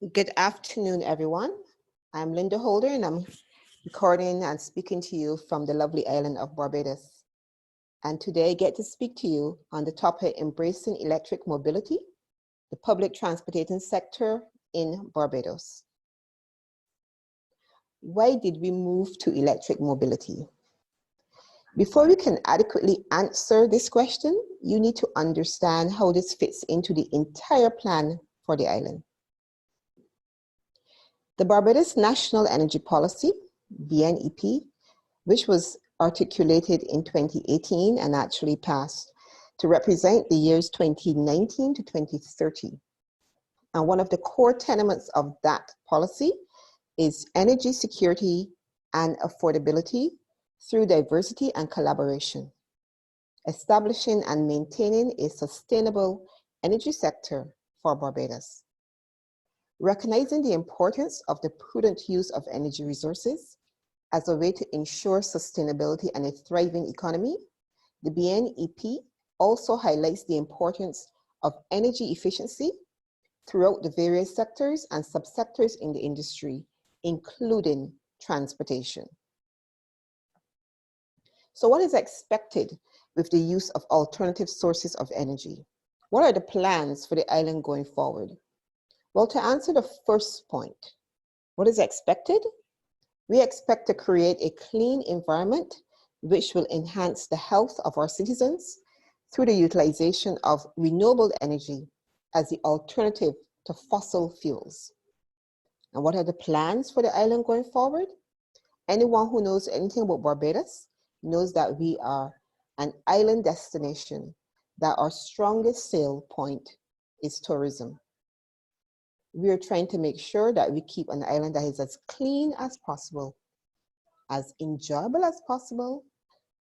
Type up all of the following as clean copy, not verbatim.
Good afternoon, everyone. I'm Lynda Holder, and I'm recording and speaking to you from the lovely island of Barbados. And today I get to speak to you on the topic embracing electric mobility, the public transportation sector in Barbados. Why did we move to electric mobility? Before we can adequately answer this question, you need to understand how this fits into the entire plan for the island. The Barbados National Energy Policy, BNEP, which was articulated in 2018 and actually passed to represent the years 2019 to 2030. And one of the core tenets of that policy is energy security and affordability through diversity and collaboration, establishing and maintaining a sustainable energy sector for Barbados. Recognizing the importance of the prudent use of energy resources as a way to ensure sustainability and a thriving economy, the BNEP also highlights the importance of energy efficiency throughout the various sectors and subsectors in the industry, including transportation. So what is expected with the use of alternative sources of energy? What are the plans for the island going forward? Well, to answer the first point, what is expected? We expect to create a clean environment which will enhance the health of our citizens through the utilization of renewable energy as the alternative to fossil fuels. And what are the plans for the island going forward? Anyone who knows anything about Barbados knows that we are an island destination, that our strongest sale point is tourism. We are trying to make sure that we keep an island that is as clean as possible, as enjoyable as possible,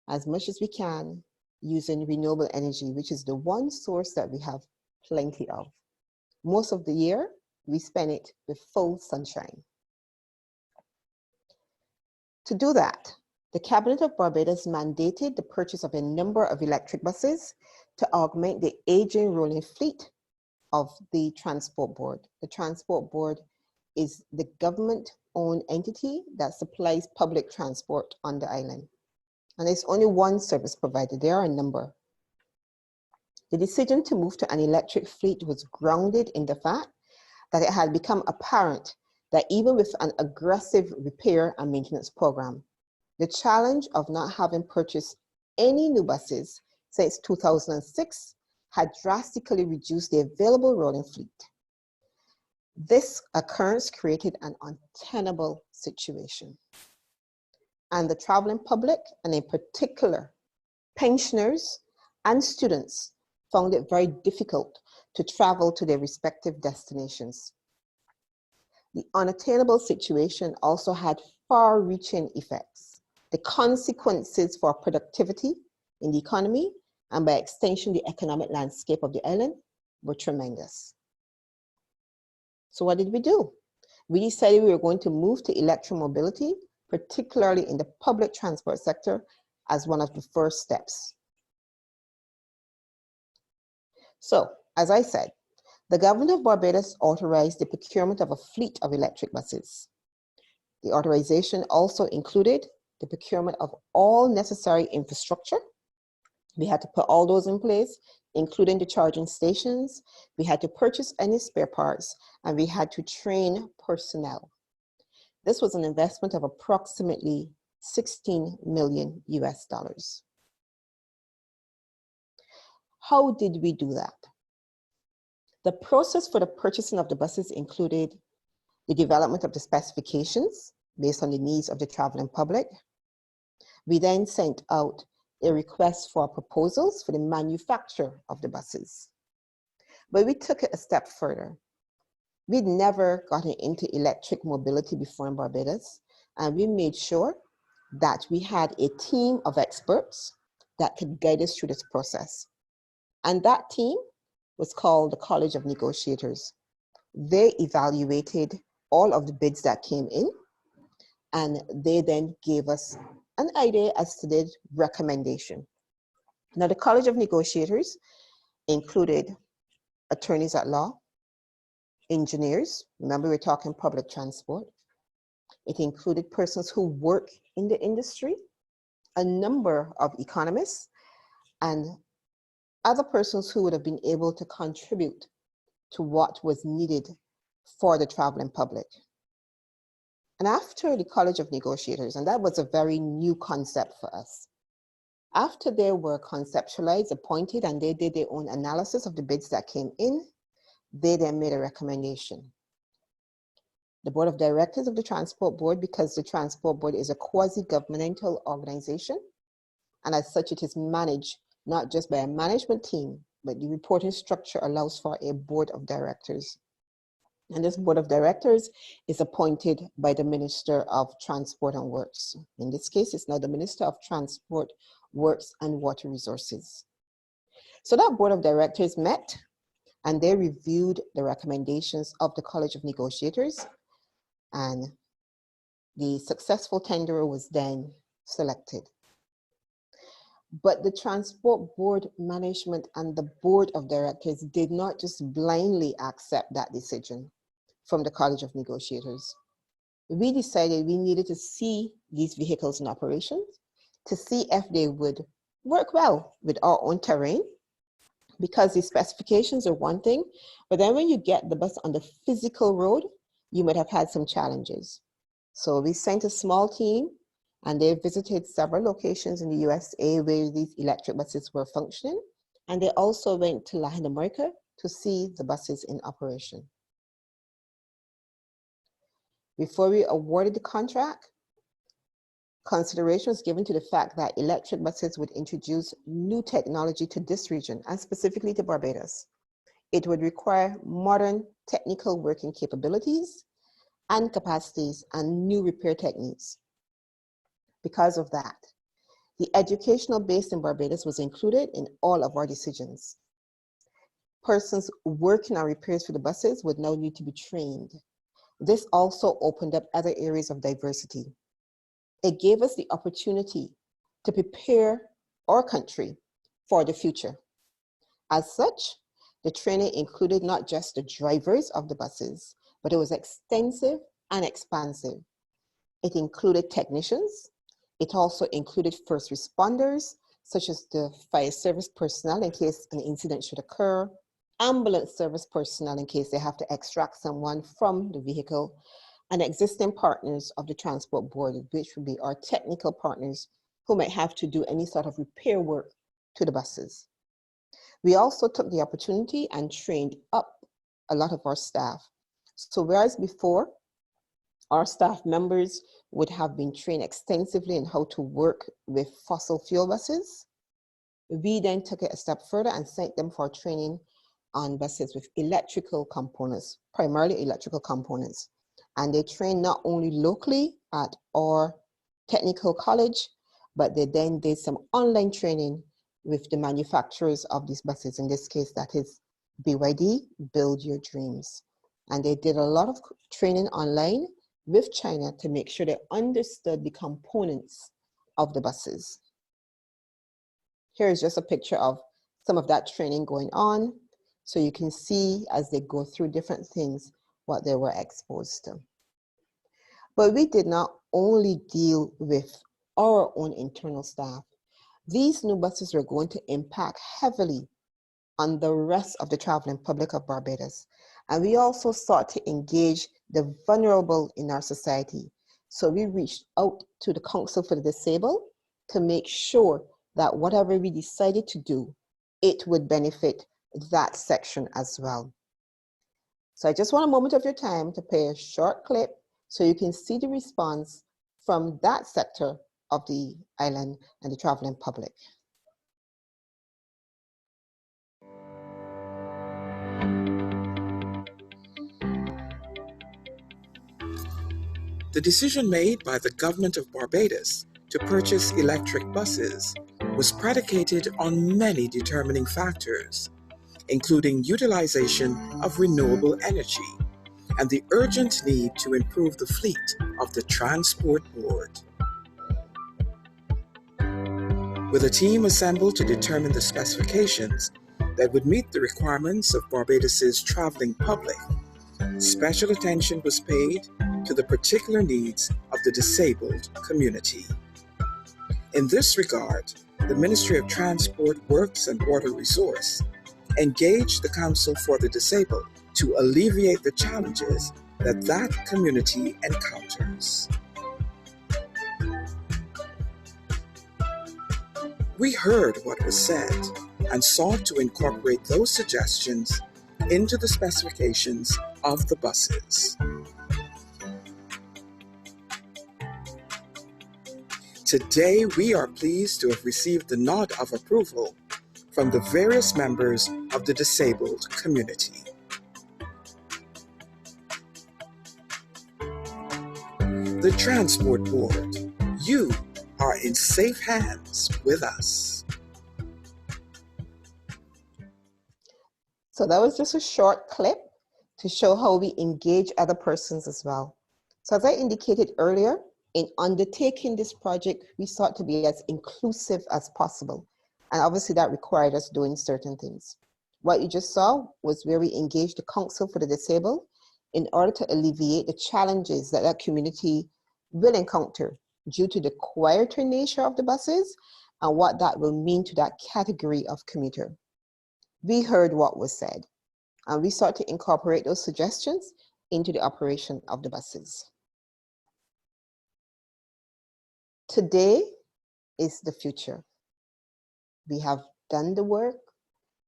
as much as we can, using renewable energy, which is the one source that we have plenty of. Most of the year, we spend it with full sunshine. To do that, the Cabinet of Barbados mandated the purchase of a number of electric buses to augment the aging rolling fleet of the Transport Board. The Transport Board is the government-owned entity that supplies public transport on the island. And there's only one service provider, there are a number. The decision to move to an electric fleet was grounded in the fact that it had become apparent that even with an aggressive repair and maintenance program, the challenge of not having purchased any new buses since 2006 had drastically reduced the available rolling fleet. This occurrence created an untenable situation. And the traveling public, and in particular, pensioners and students, found it very difficult to travel to their respective destinations. The unattainable situation also had far-reaching effects. The consequences for productivity in the economy, and by extension, the economic landscape of the island, were tremendous. So what did we do? We decided we were going to move to electromobility, particularly in the public transport sector, as one of the first steps. So, as I said, the government of Barbados authorized the procurement of a fleet of electric buses. The authorization also included the procurement of all necessary infrastructure. We had to put all those in place, including the charging stations. We had to purchase any spare parts, and we had to train personnel. This was an investment of approximately $16 million US. How did we do that? The process for the purchasing of the buses included the development of the specifications based on the needs of the traveling public. We then sent out a request for proposals for the manufacture of the buses. But we took it a step further. We'd never gotten into electric mobility before in Barbados, and we made sure that we had a team of experts that could guide us through this process. And that team was called the College of Negotiators. They evaluated all of the bids that came in, and they then gave us an idea as to the recommendation. Now, the College of Negotiators included attorneys at law, engineers. Remember, we're talking public transport. It included persons who work in the industry, a number of economists, and other persons who would have been able to contribute to what was needed for the traveling public. And after the College of Negotiators, and that was a very new concept for us, after they were conceptualized, appointed, and they did their own analysis of the bids that came in, they then made a recommendation. The Board of Directors of the Transport Board, because the Transport Board is a quasi-governmental organization, and as such it is managed not just by a management team, but the reporting structure allows for a Board of Directors. And this Board of Directors is appointed by the Minister of Transport and Works. In this case, it's now the Minister of Transport, Works and Water Resources. So that Board of Directors met and they reviewed the recommendations of the College of Negotiators, and the successful tenderer was then selected. But the Transport Board management and the Board of Directors did not just blindly accept that decision from the College of Negotiators. We decided we needed to see these vehicles in operation to see if they would work well with our own terrain, because the specifications are one thing, but then when you get the bus on the physical road, you might have had some challenges. So we sent a small team and they visited several locations in the USA where these electric buses were functioning. And they also went to Latin America to see the buses in operation. Before we awarded the contract, consideration was given to the fact that electric buses would introduce new technology to this region and specifically to Barbados. It would require modern technical working capabilities and capacities and new repair techniques. Because of that, the educational base in Barbados was included in all of our decisions. Persons working on repairs for the buses would now need to be trained. This also opened up other areas of diversity. It gave us the opportunity to prepare our country for the future. As such, the training included not just the drivers of the buses, but it was extensive and expansive. It included technicians. It also included first responders, such as the fire service personnel in case an incident should occur, ambulance service personnel in case they have to extract someone from the vehicle, and existing partners of the Transport Board, which would be our technical partners who might have to do any sort of repair work to the buses. We also took the opportunity and trained up a lot of our staff. So whereas before, our staff members would have been trained extensively in how to work with fossil fuel buses, we then took it a step further and sent them for training on buses with electrical components, primarily electrical components. And they trained not only locally at our technical college, but they then did some online training with the manufacturers of these buses. In this case, that is BYD, Build Your Dreams. And they did a lot of training online with China to make sure they understood the components of the buses. Here is just a picture of some of that training going on. So you can see as they go through different things, what they were exposed to. But we did not only deal with our own internal staff. These new buses are going to impact heavily on the rest of the traveling public of Barbados. And we also sought to engage the vulnerable in our society. So we reached out to the Council for the Disabled to make sure that whatever we decided to do, it would benefit that section as well. So I just want a moment of your time to play a short clip so you can see the response from that sector of the island and the traveling public. The decision made by the government of Barbados to purchase electric buses was predicated on many determining factors, including utilization of renewable energy and the urgent need to improve the fleet of the Transport Board. With a team assembled to determine the specifications that would meet the requirements of Barbados's traveling public, special attention was paid to the particular needs of the disabled community. In this regard, the Ministry of Transport, Works and Water Resource engaged the Council for the Disabled to alleviate the challenges that community encounters. We heard what was said and sought to incorporate those suggestions into the specifications of the buses. Today, we are pleased to have received the nod of approval from the various members of the disabled community. The Transport Board, you are in safe hands with us. So that was just a short clip to show how we engage other persons as well. So as I indicated earlier, in undertaking this project, we sought to be as inclusive as possible. And obviously that required us doing certain things. What you just saw was where we engaged the Council for the Disabled in order to alleviate the challenges that community will encounter due to the quieter nature of the buses and what that will mean to that category of commuter. We heard what was said, and we sought to incorporate those suggestions into the operation of the buses. Today is the future. We have done the work,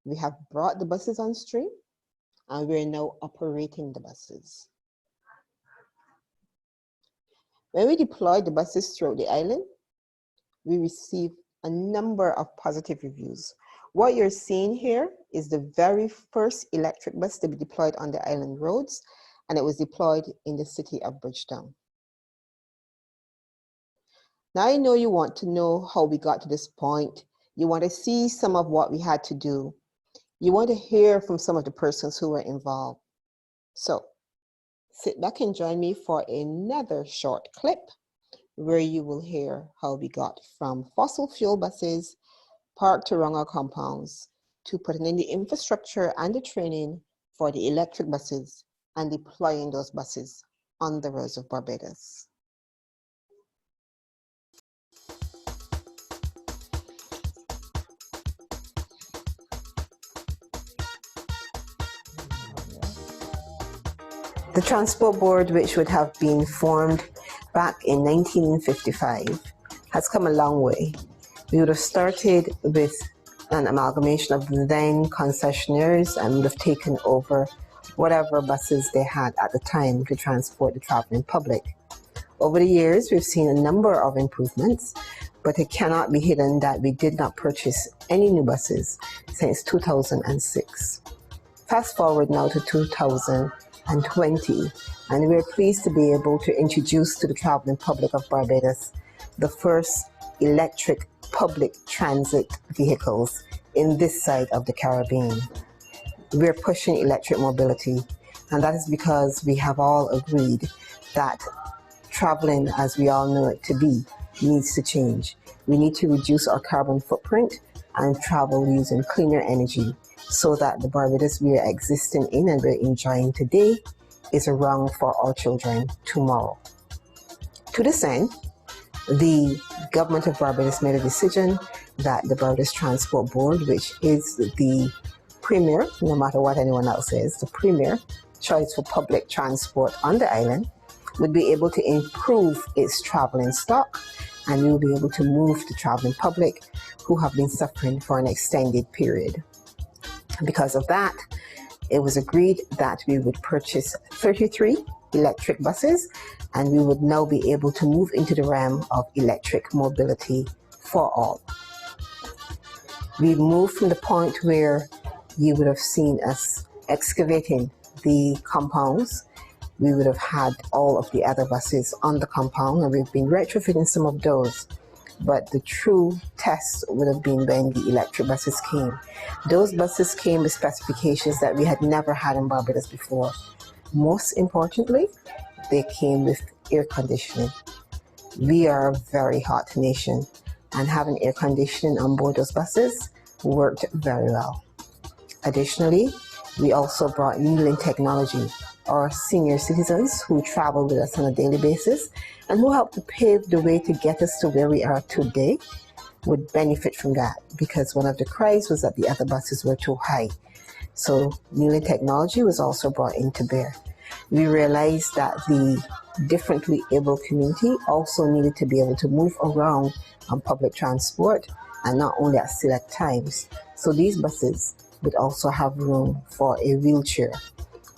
we have brought the buses on stream, and we're now operating the buses. When we deployed the buses throughout the island, we received a number of positive reviews. What you're seeing here is the very first electric bus to be deployed on the island roads, and it was deployed in the city of Bridgetown. Now I know you want to know how we got to this point. You want to see some of what we had to do. You want to hear from some of the persons who were involved. So sit back and join me for another short clip where you will hear how we got from fossil fuel buses parked around our compounds to putting in the infrastructure and the training for the electric buses and deploying those buses on the roads of Barbados. The Transport Board, which would have been formed back in 1955, has come a long way. We would have started with an amalgamation of the then concessionaires and would have taken over whatever buses they had at the time to transport the traveling public. Over the years, we've seen a number of improvements, but it cannot be hidden that we did not purchase any new buses since 2006. Fast forward now to 2020, and we're pleased to be able to introduce to the traveling public of Barbados the first electric public transit vehicles in this side of the Caribbean. We're pushing electric mobility, and that is because we have all agreed that traveling as we all know it to be needs to change. We need to reduce our carbon footprint and travel using cleaner energy so that the Barbados we are existing in and we're enjoying today is around for our children tomorrow. To this end, the government of Barbados made a decision that the Barbados Transport Board, which is the premier, no matter what anyone else says, the premier choice for public transport on the island, would be able to improve its traveling stock, and we will be able to move the traveling public who have been suffering for an extended period. Because of that, it was agreed that we would purchase 33 electric buses, and we would now be able to move into the realm of electric mobility for all. We've moved from the point where you would have seen us excavating the compounds. We would have had all of the other buses on the compound, and we've been retrofitting some of those. But the true test would have been when the electric buses came. Those buses came with specifications that we had never had in Barbados before. Most importantly, they came with air conditioning. We are a very hot nation, and having air conditioning on board those buses worked very well. Additionally, we also brought kneeling technology our senior citizens who travel with us on a daily basis and who help to pave the way to get us to where we are today would benefit from that, because one of the cries was that the other buses were too high. So new technology was also brought into bear. We realized that the differently able community also needed to be able to move around on public transport and not only at select times. So these buses would also have room for a wheelchair,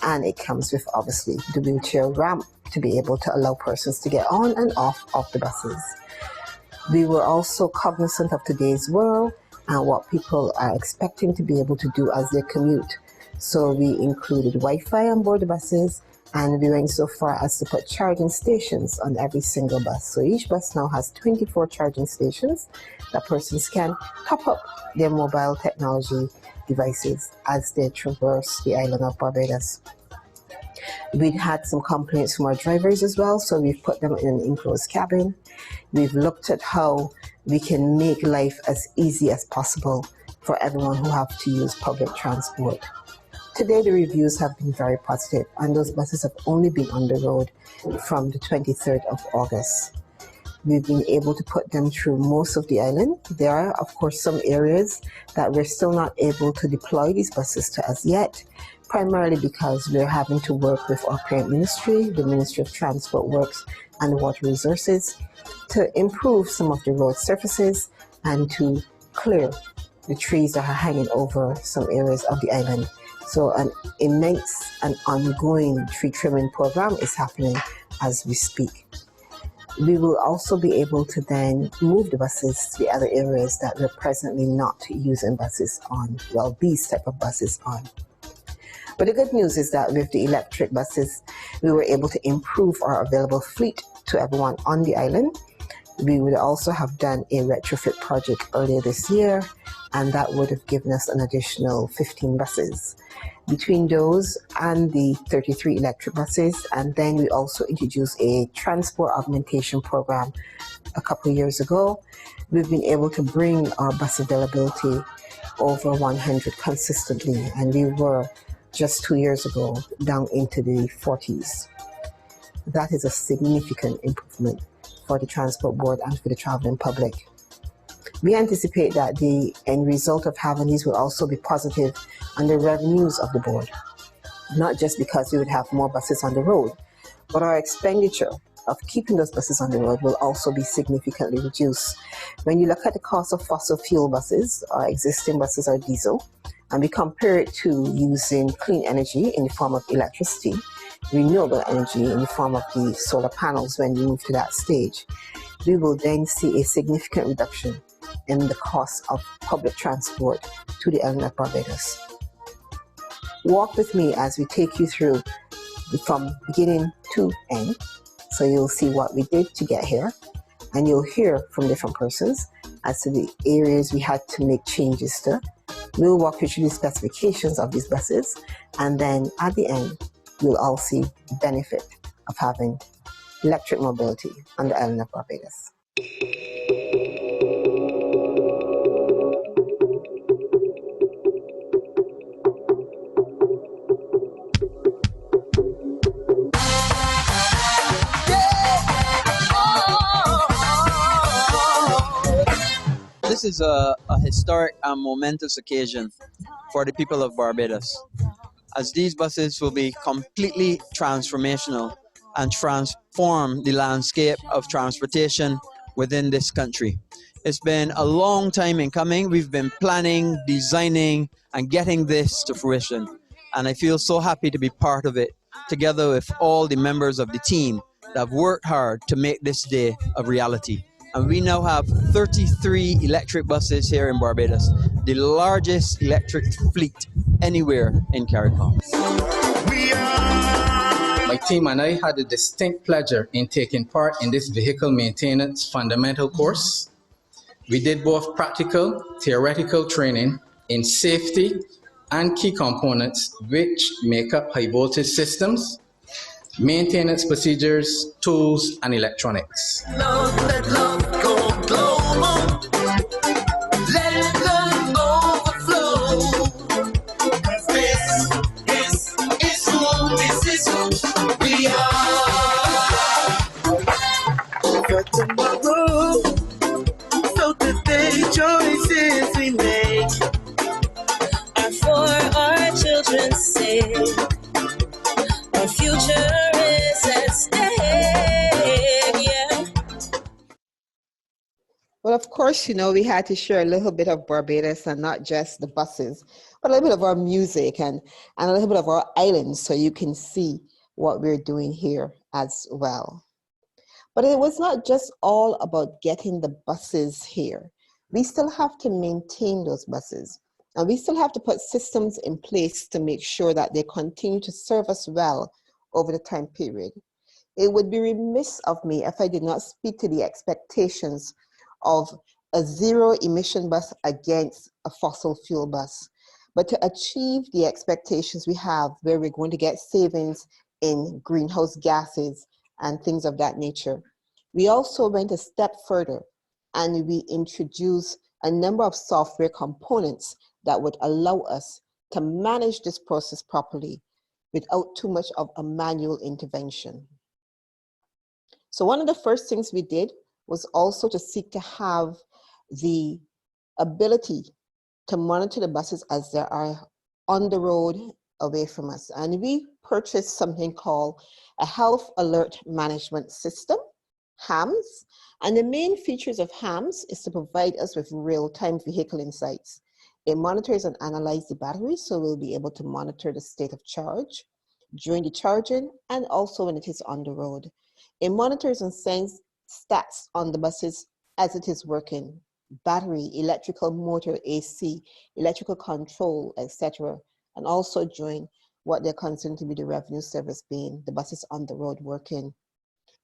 and it comes with obviously the wheelchair ramp to be able to allow persons to get on and off of the buses. We were also cognizant of today's world and what people are expecting to be able to do as they commute. So we included Wi-Fi on board the buses, and we went so far as to put charging stations on every single bus. So each bus now has 24 charging stations that persons can top up their mobile technology devices as they traverse the island of Barbados. We'd had some complaints from our drivers as well, so we've put them in an enclosed cabin. We've looked at how we can make life as easy as possible for everyone who have to use public transport. Today, the reviews have been very positive, and those buses have only been on the road from the 23rd of August. We've been able to put them through most of the island. There are, of course, some areas that we're still not able to deploy these buses to as yet, primarily because we're having to work with our parent ministry, the Ministry of Transport Works and the Water Resources, to improve some of the road surfaces and to clear the trees that are hanging over some areas of the island. So an immense and ongoing tree trimming program is happening as we speak. We will also be able to then move the buses to the other areas that we're presently not using buses on, well, these type of buses on. But the good news is that with the electric buses, we were able to improve our available fleet to everyone on the island. We would also have done a retrofit project earlier this year, and that would have given us an additional 15 buses. Between those and the 33 electric buses, and then we also introduced a transport augmentation program a couple of years ago, we've been able to bring our bus availability over 100 consistently, and we were just 2 years ago down into the 40s. That is a significant improvement for the Transport Board and for the traveling public. We anticipate that the end result of having these will also be positive on the revenues of the board, not just because we would have more buses on the road, but our expenditure of keeping those buses on the road will also be significantly reduced. When you look at the cost of fossil fuel buses, our existing buses are diesel, and we compare it to using clean energy in the form of electricity, renewable energy in the form of the solar panels when we move to that stage, we will then see a significant reduction in the cost of public transport to the island of Barbados. Walk with me as we take you through from beginning to end, so you'll see what we did to get here, and you'll hear from different persons as to the areas we had to make changes to. We'll walk you through the specifications of these buses, and then at the end, you'll all see the benefit of having electric mobility on the island of Barbados. This is a historic and momentous occasion for the people of Barbados, as these buses will be completely transformational and transform the landscape of transportation within this country. It's been a long time in coming. We've been planning, designing, and getting this to fruition. And I feel so happy to be part of it, together with all the members of the team that have worked hard to make this day a reality. And we now have 33 electric buses here in Barbados, the largest electric fleet anywhere in CARICOM. My team and I had a distinct pleasure in taking part in this vehicle maintenance fundamental course. We did both practical, theoretical training in safety and key components which make up high voltage systems, maintenance procedures, tools, and electronics. Let love go global. Let love overflow. This is who course, we had to share a little bit of Barbados, and not just the buses, but a little bit of our music and a little bit of our islands, so you can see what we're doing here as well. But it was not just all about getting the buses here. We still have to maintain those buses, and we still have to put systems in place to make sure that they continue to serve us well over the time period. It would be remiss of me if I did not speak to the expectations of a zero emission bus against a fossil fuel bus. But to achieve the expectations we have, where we're going to get savings in greenhouse gases and things of that nature, we also went a step further, and we introduced a number of software components that would allow us to manage this process properly without too much of a manual intervention. So one of the first things we did was also to seek to have the ability to monitor the buses as they are on the road away from us. And we purchased something called a Health Alert Management System, HAMS. And the main features of HAMS is to provide us with real-time vehicle insights. It monitors and analyzes the battery, so we'll be able to monitor the state of charge during the charging and also when it is on the road. It monitors and sends stats on the buses as it is working: battery, electrical motor, AC, electrical control, etc. And also during what they're considered to be the revenue service, being the buses on the road working.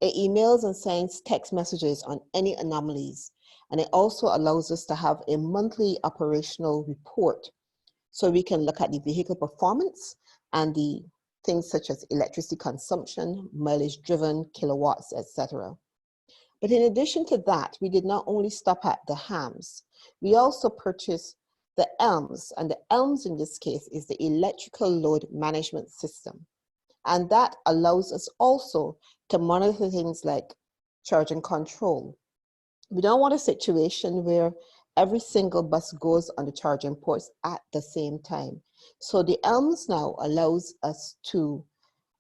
It emails and sends text messages on any anomalies. And it also allows us to have a monthly operational report, so we can look at the vehicle performance and the things such as electricity consumption, mileage driven, kilowatts, etc. But in addition to that, we did not only stop at the HAMS, we also purchased the ELMS, and the ELMS in this case is the Electrical Load Management System. And that allows us also to monitor things like charge and control. We don't want a situation where every single bus goes on the charging ports at the same time. So the ELMS now allows us to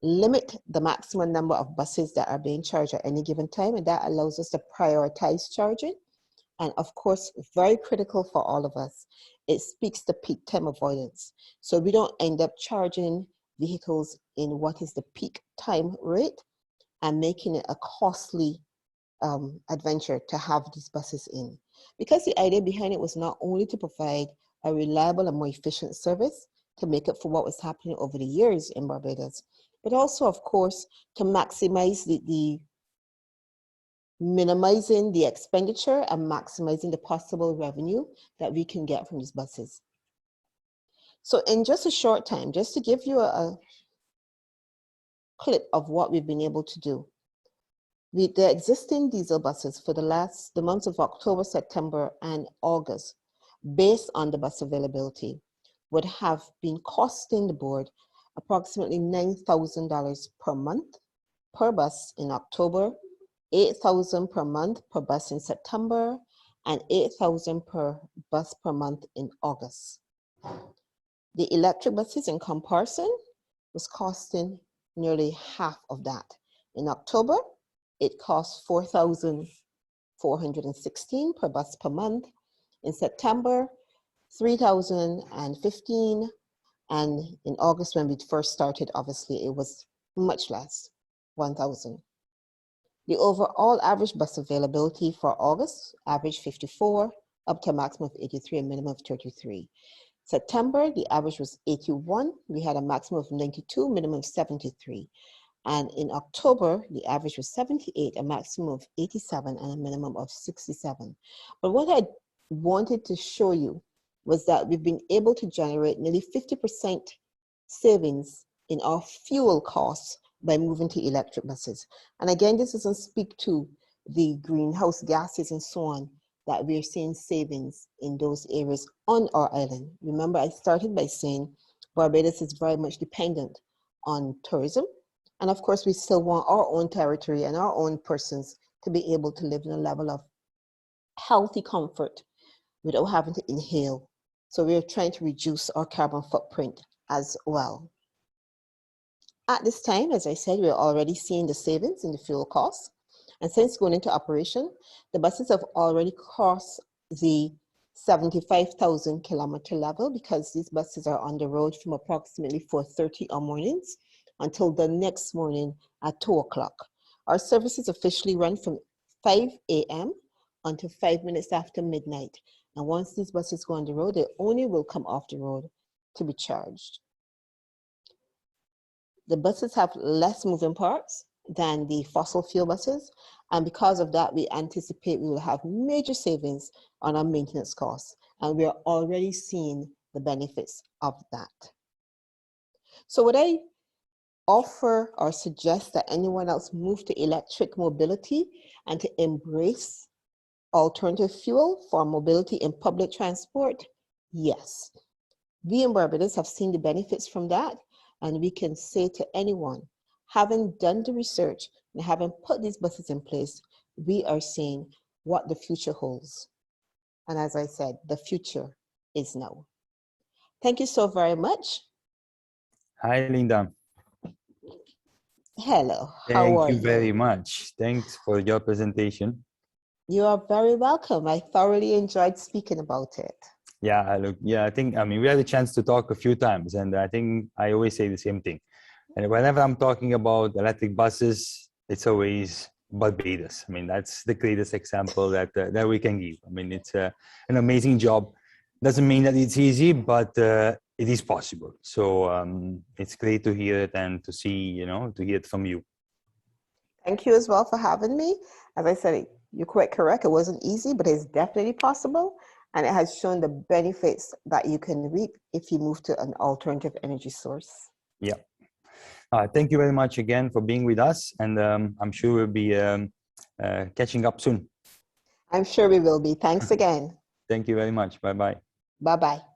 limit the maximum number of buses that are being charged at any given time, and that allows us to prioritize charging. And of course, very critical for all of us, it speaks to peak time avoidance. So we don't end up charging vehicles in what is the peak time rate and making it a costly adventure to have these buses in. Because the idea behind it was not only to provide a reliable and more efficient service to make up for what was happening over the years in Barbados, but also, of course, to maximize minimizing the expenditure and maximizing the possible revenue that we can get from these buses. So in just a short time, just to give you a clip of what we've been able to do, the existing diesel buses for the months of October, September, and August, based on the bus availability, would have been costing the board approximately $9,000 per month per bus in October, $8,000 per month per bus in September, and $8,000 per bus per month in August. The electric buses in comparison was costing nearly half of that. In October, it cost $4,416 per bus per month. In September, $3,015. And in August, when we first started, obviously, it was much less, $1,000. The overall average bus availability for August averaged 54, up to a maximum of 83, a minimum of 33. September, the average was 81. We had a maximum of 92, minimum of 73. And in October, the average was 78, a maximum of 87, and a minimum of 67. But what I wanted to show you was that we've been able to generate nearly 50% savings in our fuel costs by moving to electric buses. And again, this doesn't speak to the greenhouse gases and so on that we're seeing savings in those areas on our island. Remember, I started by saying Barbados is very much dependent on tourism. And of course, we still want our own territory and our own persons to be able to live in a level of healthy comfort without having to inhale. So we're trying to reduce our carbon footprint as well. At this time, as I said, we're already seeing the savings in the fuel costs. And since going into operation, the buses have already crossed the 75,000 kilometer level because these buses are on the road from approximately 4:30 on mornings until the next morning at 2 o'clock. Our services officially run from 5 a.m. until 5 minutes after midnight. And once these buses go on the road, they only will come off the road to be charged. The buses have less moving parts than the fossil fuel buses. And because of that, we anticipate we will have major savings on our maintenance costs. And we are already seeing the benefits of that. So would I offer or suggest that anyone else move to electric mobility and to embrace alternative fuel for mobility in public transport? Yes. We in Barbados have seen the benefits from that, and we can say to anyone, having done the research and having put these buses in place, we are seeing what the future holds. And as I said, the future is now. Thank you so very much. Hi, Linda. Hello, how Thank are you you? very much. Thanks for your presentation. You are very welcome. I thoroughly enjoyed speaking about it. Yeah, look, yeah, I mean, we had a chance to talk a few times, and I think I always say the same thing. And whenever I'm talking about electric buses, it's always Barbados. I mean, that's the greatest example that we can give. I mean, it's an amazing job. Doesn't mean that it's easy, but it is possible. So it's great to hear it and to see, to hear it from you. Thank you as well for having me. As I said, you're quite correct. It wasn't easy, but it's definitely possible. And it has shown the benefits that you can reap if you move to an alternative energy source. Yeah. Thank you very much again for being with us. And I'm sure we'll be catching up soon. I'm sure we will be. Thanks again. Thank you very much. Bye-bye. Bye-bye.